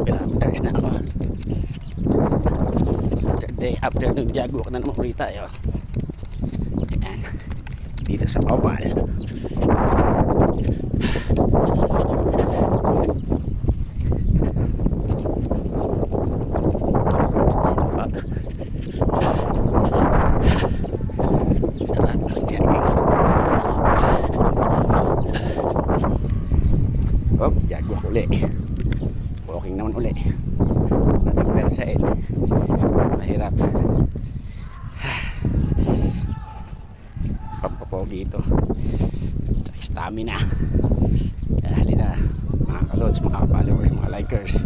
kilometers na ako. Saturday afternoon jog walk na naman ulit tayo. Ayan. Dito sa Oval. Sarap ang jogging. Oh, jog walk uli. Walking naman uli. Nating persail. Mahirap. Pampapogi ito. Stamina. Kaya halina mga kalods, mga followers, mga likers.